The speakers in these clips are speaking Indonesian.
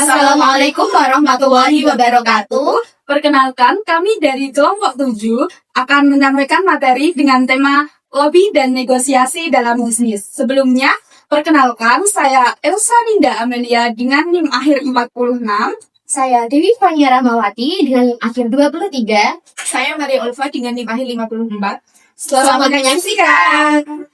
Assalamualaikum warahmatullahi wabarakatuh. Perkenalkan, kami dari kelompok 7 akan menyampaikan materi dengan tema lobby dan negosiasi dalam bisnis. Sebelumnya, perkenalkan saya Elsa Ninda Amelia dengan NIM akhir 46. Saya Dewi Fania Rahmawati dengan NIM akhir 23. Saya Maria Ulfa dengan NIM akhir 54. Selamat menyaksikan.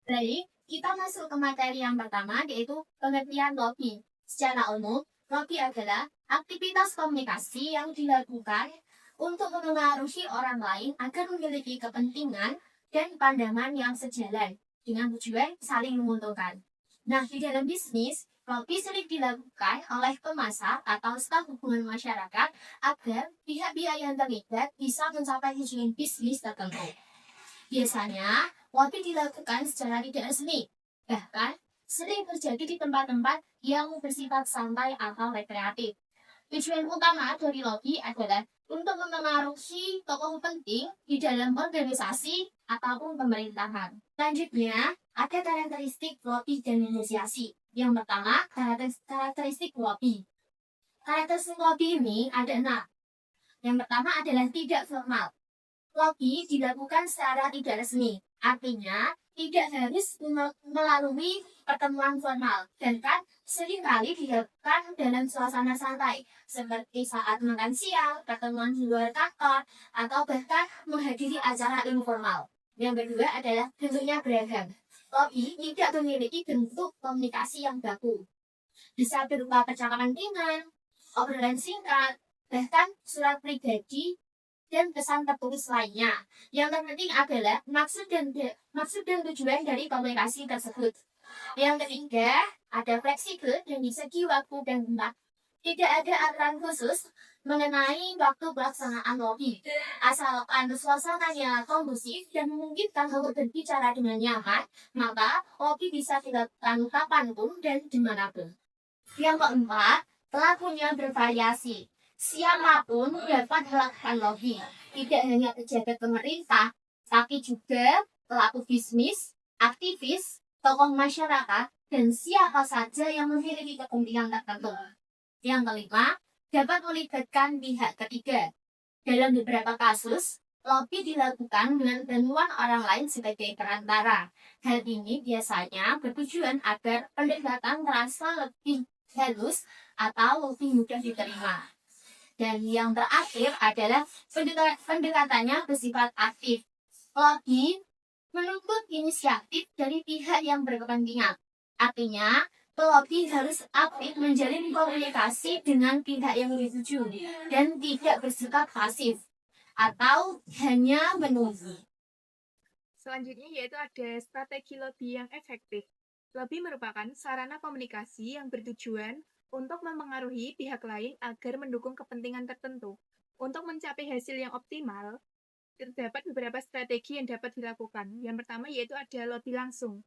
Baik, kita masuk ke materi yang pertama, yaitu pengertian lobby. Secara umum, lobby adalah aktivitas komunikasi yang dilakukan untuk memengaruhi orang lain agar memiliki kepentingan dan pandangan yang sejalan dengan tujuan saling menguntungkan. Nah, di dalam bisnis, lobby sering dilakukan oleh pemasar atau staf hubungan masyarakat agar pihak-pihak yang terlibat bisa mencapai tujuan bisnis tertentu. Biasanya, lobby dilakukan secara tidak resmi, bahkan sering terjadi di tempat-tempat yang bersifat santai atau rekreatif. Tujuan utama dari lobby adalah untuk memengaruhi tokoh penting di dalam organisasi ataupun pemerintahan. Selanjutnya, ada karakteristik lobby dan negosiasi. Yang pertama, karakteristik lobby. Karakteristik lobby ini ada 6. Yang pertama adalah tidak formal. Lobby dilakukan secara tidak resmi, artinya tidak harus melalui pertemuan formal, dan seringkali dilakukan dalam suasana santai, seperti saat makan siang, pertemuan di luar kantor, atau bahkan menghadiri acara informal. Yang kedua adalah bentuknya beragam. Lobby tidak memiliki bentuk komunikasi yang baku. Bisa berupa percakapan ringan, obrolan singkat, bahkan surat pribadi, dan pesan tertulis lainnya. Yang terpenting adalah maksud dan tujuan dari komunikasi tersebut. Yang ketiga, ada fleksibel dan di segi waktu dan tempat. Tidak ada aturan khusus mengenai waktu pelaksanaan lobby. Asalkan suasananya kondusif dan memungkinkan untuk berbicara dengan nyaman, maka lobby bisa dilakukan kapanpun dan dimanapun. Yang keempat, pelakunya bervariasi. Siapapun dapat melakukan lobby, tidak hanya pejabat pemerintah, tapi juga pelaku bisnis, aktivis, tokoh masyarakat, dan siapa saja yang memiliki kepentingan tertentu. Yang kelima, dapat melibatkan pihak ketiga. Dalam beberapa kasus, lobby dilakukan dengan bantuan orang lain sebagai perantara. Hal ini biasanya bertujuan agar pendekatan terasa lebih halus atau lebih mudah diterima. Dan yang terakhir adalah pendekatannya bersifat aktif. Lobby menuntut inisiatif dari pihak yang berkepentingan. Artinya, pelobby harus aktif menjalin komunikasi dengan pihak yang dituju dan tidak bersikap pasif atau hanya menunggu. Selanjutnya yaitu ada strategi lobby yang efektif. Lobby merupakan sarana komunikasi yang bertujuan untuk memengaruhi pihak lain agar mendukung kepentingan tertentu. Untuk mencapai hasil yang optimal, terdapat beberapa strategi yang dapat dilakukan. Yang pertama yaitu ada lobby langsung.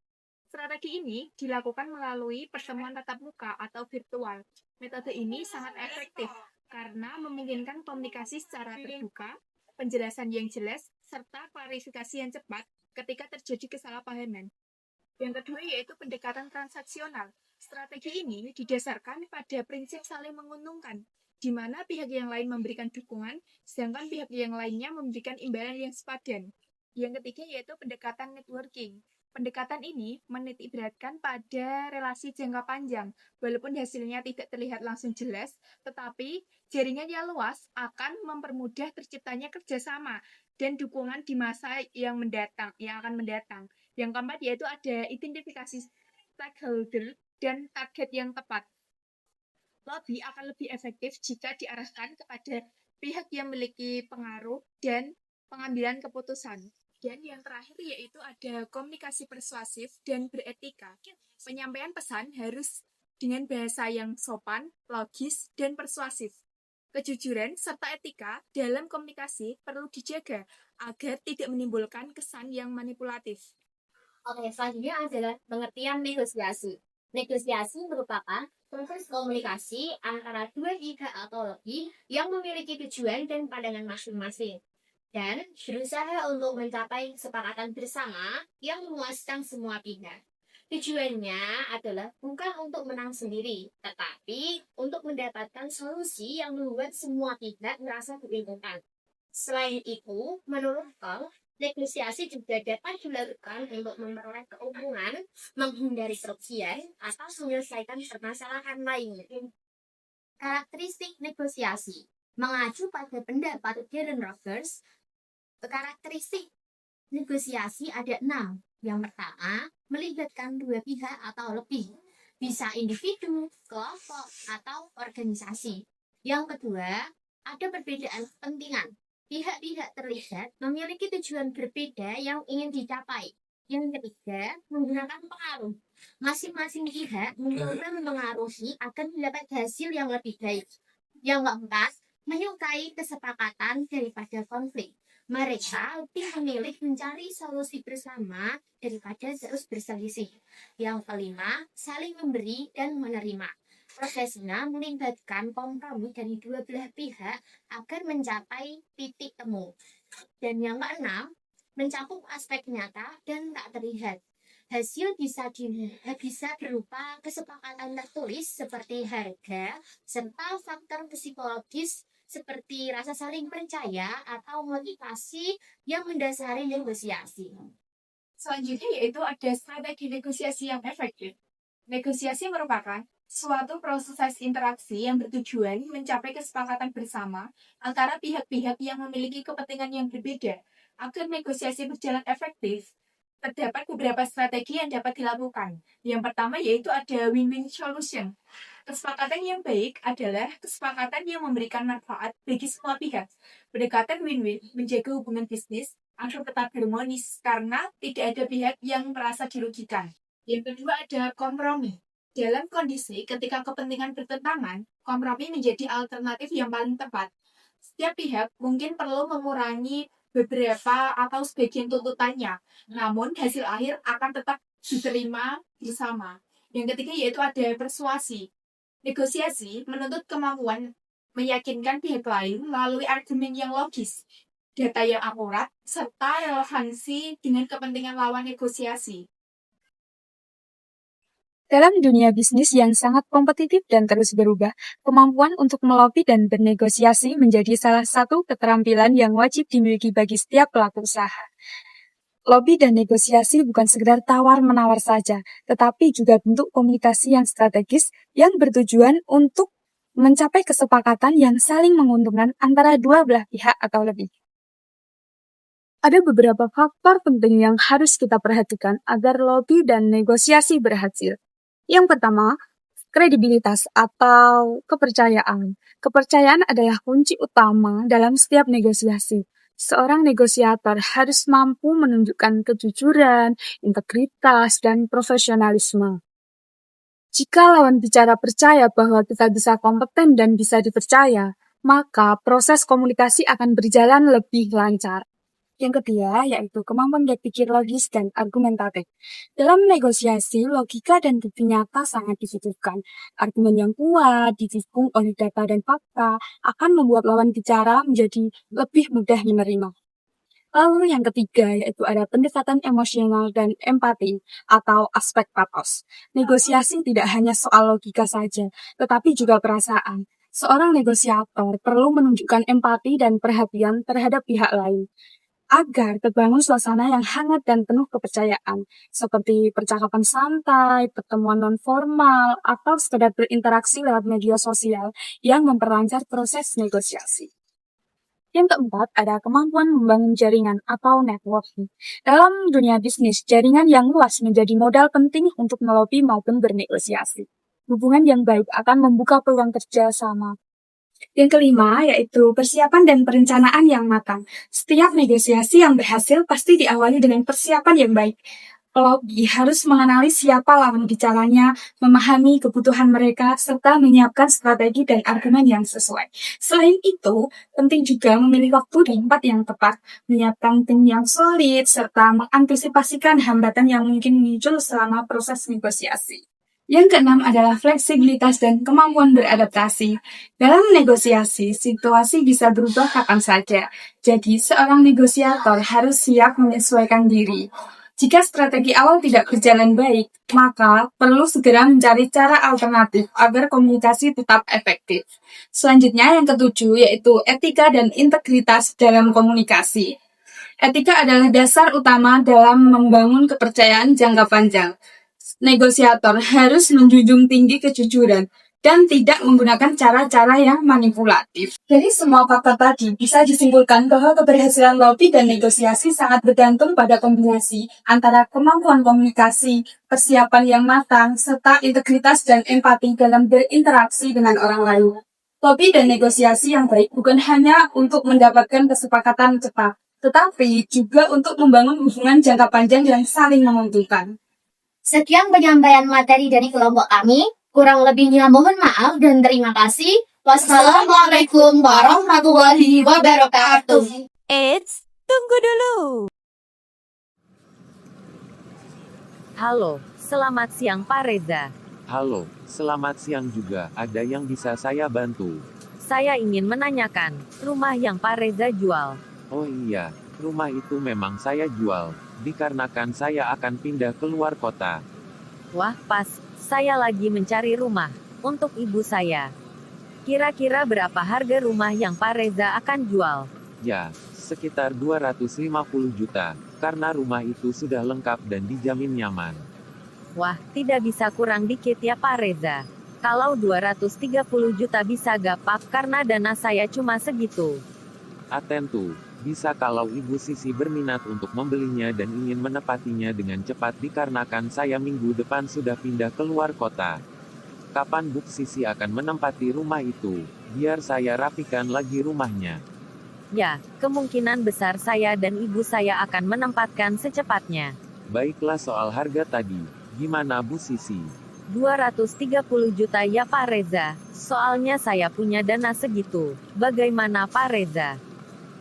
Strategi ini dilakukan melalui pertemuan tatap muka atau virtual. Metode ini sangat efektif karena memungkinkan komunikasi secara terbuka, penjelasan yang jelas, serta klarifikasi yang cepat ketika terjadi kesalahpahaman. Yang kedua yaitu pendekatan transaksional. Strategi ini didasarkan pada prinsip saling menguntungkan, di mana pihak yang lain memberikan dukungan, sedangkan pihak yang lainnya memberikan imbalan yang sepadan. Yang ketiga yaitu pendekatan networking. Pendekatan ini menitik beratkan pada relasi jangka panjang, walaupun hasilnya tidak terlihat langsung jelas, tetapi jaringan yang luas akan mempermudah terciptanya kerjasama dan dukungan di masa yang akan mendatang. Yang keempat yaitu ada identifikasi stakeholder dan target yang tepat. Lobby akan lebih efektif jika diarahkan kepada pihak yang memiliki pengaruh dan pengambilan keputusan. Dan yang terakhir yaitu ada komunikasi persuasif dan beretika. Penyampaian pesan harus dengan bahasa yang sopan, logis, dan persuasif. Kejujuran serta etika dalam komunikasi perlu dijaga agar tidak menimbulkan kesan yang manipulatif. Oke, selanjutnya adalah pengertian negosiasi. Negosiasi merupakan proses komunikasi antara dua pihak atau lebih yang memiliki tujuan dan pandangan masing-masing, dan berusaha untuk mencapai kesepakatan bersama yang memuaskan semua pihak. Tujuannya adalah bukan untuk menang sendiri, tetapi untuk mendapatkan solusi yang membuat semua pihak merasa diuntungkan. Selain itu, menurut Kong, negosiasi juga dapat dilakukan untuk memperoleh keuntungan, menghindari kerugian, atau menyelesaikan permasalahan lain. Karakteristik negosiasi mengacu pada pendapat Darren Rogers, karakteristik negosiasi ada 6. Yang pertama, melibatkan dua pihak atau lebih, bisa individu, kelompok, atau organisasi. Yang kedua, ada perbedaan kepentingan. Pihak-pihak terlibat memiliki tujuan berbeda yang ingin dicapai. Yang ketiga, menggunakan pengaruh. Masing-masing pihak mencoba mempengaruhi agar mendapat hasil yang lebih baik. Yang keempat, menyukai kesepakatan daripada konflik. Mereka lebih memilih mencari solusi bersama daripada terus berselisih. Yang kelima, saling memberi dan menerima. Prosesnya melibatkan kompromi dari dua belah pihak agar mencapai titik temu. Dan yang keenam, mencakup aspek nyata dan tak terlihat. Hasil bisa berupa kesepakatan tertulis seperti harga, serta faktor psikologis seperti rasa saling percaya atau motivasi yang mendasari negosiasi. Selanjutnya yaitu ada strategi negosiasi yang efektif. Negosiasi merupakan suatu proses interaksi yang bertujuan mencapai kesepakatan bersama antara pihak-pihak yang memiliki kepentingan yang berbeda. Agar negosiasi berjalan efektif, terdapat beberapa strategi yang dapat dilakukan. Yang pertama yaitu ada win-win solution. Kesepakatan yang baik adalah kesepakatan yang memberikan manfaat bagi semua pihak. Pendekatan win-win menjaga hubungan bisnis agar tetap harmonis karena tidak ada pihak yang merasa dirugikan. Yang kedua ada kompromi. Dalam kondisi ketika kepentingan bertentangan, kompromi menjadi alternatif yang paling tepat. Setiap pihak mungkin perlu mengurangi beberapa atau sebagian tuntutannya, namun hasil akhir akan tetap diterima bersama. Yang ketiga yaitu ada persuasi. Negosiasi menuntut kemampuan meyakinkan pihak lain melalui argumen yang logis, data yang akurat, serta relevansi dengan kepentingan lawan negosiasi. Dalam dunia bisnis yang sangat kompetitif dan terus berubah, kemampuan untuk melobi dan bernegosiasi menjadi salah satu keterampilan yang wajib dimiliki bagi setiap pelaku usaha. Lobi dan negosiasi bukan sekedar tawar-menawar saja, tetapi juga bentuk komunikasi yang strategis yang bertujuan untuk mencapai kesepakatan yang saling menguntungkan antara dua belah pihak atau lebih. Ada beberapa faktor penting yang harus kita perhatikan agar lobi dan negosiasi berhasil. Yang pertama, kredibilitas atau kepercayaan. Kepercayaan adalah kunci utama dalam setiap negosiasi. Seorang negosiator harus mampu menunjukkan kejujuran, integritas, dan profesionalisme. Jika lawan bicara percaya bahwa kita bisa kompeten dan bisa dipercaya, maka proses komunikasi akan berjalan lebih lancar. Yang kedua, yaitu kemampuan berpikir logis dan argumentatif. Dalam negosiasi, logika dan bukti nyata sangat dibutuhkan. Argumen yang kuat, didukung oleh data dan fakta, akan membuat lawan bicara menjadi lebih mudah menerima. Lalu yang ketiga, yaitu ada pendekatan emosional dan empati atau aspek pathos. Negosiasi tidak hanya soal logika saja, tetapi juga perasaan. Seorang negosiator perlu menunjukkan empati dan perhatian terhadap pihak lain, agar terbangun suasana yang hangat dan penuh kepercayaan, seperti percakapan santai, pertemuan non-formal, atau sekedar berinteraksi lewat media sosial yang memperlancar proses negosiasi. Yang keempat, ada kemampuan membangun jaringan atau networking. Dalam dunia bisnis, jaringan yang luas menjadi modal penting untuk melobi maupun bernegosiasi. Hubungan yang baik akan membuka peluang kerja sama. Yang kelima, yaitu persiapan dan perencanaan yang matang. Setiap negosiasi yang berhasil pasti diawali dengan persiapan yang baik. Pelobi harus mengenali siapa lawan bicaranya, memahami kebutuhan mereka, serta menyiapkan strategi dan argumen yang sesuai. Selain itu, penting juga memilih waktu dan tempat yang tepat, menyiapkan tim yang solid, serta mengantisipasikan hambatan yang mungkin muncul selama proses negosiasi. Yang keenam adalah fleksibilitas dan kemampuan beradaptasi. Dalam negosiasi, situasi bisa berubah kapan saja. Jadi, seorang negosiator harus siap menyesuaikan diri. Jika strategi awal tidak berjalan baik, maka perlu segera mencari cara alternatif agar komunikasi tetap efektif. Selanjutnya yang ketujuh yaitu etika dan integritas dalam komunikasi. Etika adalah dasar utama dalam membangun kepercayaan jangka panjang. Negosiator harus menjunjung tinggi kejujuran dan tidak menggunakan cara-cara yang manipulatif. Dari semua fakta tadi, bisa disimpulkan bahwa keberhasilan lobby dan negosiasi sangat bergantung pada kombinasi antara kemampuan komunikasi, persiapan yang matang, serta integritas dan empati dalam berinteraksi dengan orang lain. Lobby dan negosiasi yang baik bukan hanya untuk mendapatkan kesepakatan cepat, tetapi juga untuk membangun hubungan jangka panjang yang saling menguntungkan. Sekian penyampaian materi dari kelompok kami. Kurang lebihnya mohon maaf dan terima kasih. Wassalamualaikum warahmatullahi wabarakatuh. Eits, tunggu dulu. Halo, selamat siang Pak Reza. Halo, selamat siang juga. Ada yang bisa saya bantu? Saya ingin menanyakan, rumah yang Pak Reza jual. Oh iya, rumah itu memang saya jual, dikarenakan saya akan pindah keluar kota. Wah, pas. Saya lagi mencari rumah untuk ibu saya. Kira-kira berapa harga rumah yang Pak Reza akan jual? Ya, sekitar 250 juta, karena rumah itu sudah lengkap dan dijamin nyaman. Wah, tidak bisa kurang dikit ya Pak Reza. Kalau 230 juta bisa gapak karena dana saya cuma segitu. Atentu, bisa kalau Ibu Sisi berminat untuk membelinya dan ingin menepatinya dengan cepat dikarenakan saya minggu depan sudah pindah keluar kota. Kapan Bu Sisi akan menempati rumah itu? Biar saya rapikan lagi rumahnya. Ya, kemungkinan besar saya dan ibu saya akan menempatkan secepatnya. Baiklah soal harga tadi, gimana Bu Sisi? 230 juta ya Pak Reza. Soalnya saya punya dana segitu. Bagaimana Pak Reza?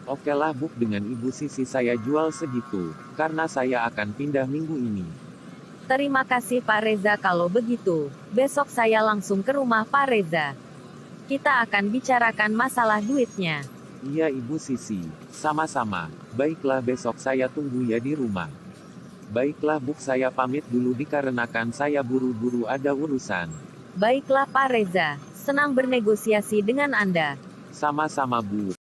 Okelah Bu, dengan Ibu Sisi saya jual segitu, karena saya akan pindah minggu ini. Terima kasih Pak Reza kalau begitu. Besok saya langsung ke rumah Pak Reza. Kita akan bicarakan masalah duitnya. Iya Ibu Sisi, sama-sama. Baiklah besok saya tunggu ya di rumah. Baiklah Bu, saya pamit dulu dikarenakan saya buru-buru ada urusan. Baiklah Pak Reza, senang bernegosiasi dengan Anda. Sama-sama Bu.